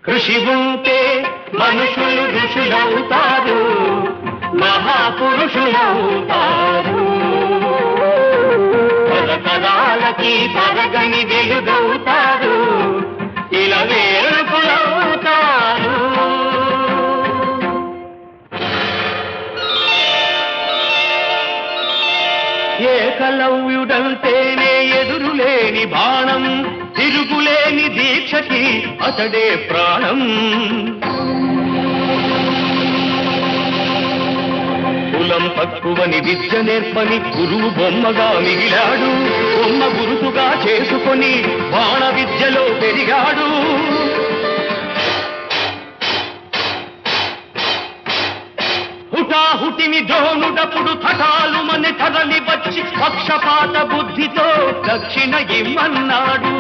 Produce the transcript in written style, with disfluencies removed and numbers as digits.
కృషి ఉంటే మనుషులు ఋషులవుతారు, మహాపురుషులవుతారు. తరతరాలకి తరగని వెలుగవుతారు, ఇలా వేడుకులవుతారు. ఏకలవ్యుడంటేనే ఎదురులేని బాణం, తిరుగులేని దీక్షకి అతడే ప్రాణం. కులం తక్కువని విద్య నేర్పని గురువు బొమ్మగా మిగిలాడు, బొమ్మ గురుతుగా చేసుకొని బాణ విద్యలో పెరిగాడు. హుటాహుటిని ద్రోణుడప్పుడు తటాలు మన తరలి వచ్చి పక్షపాత బుద్ధితో దక్షిణ ఇమ్మన్నాడు.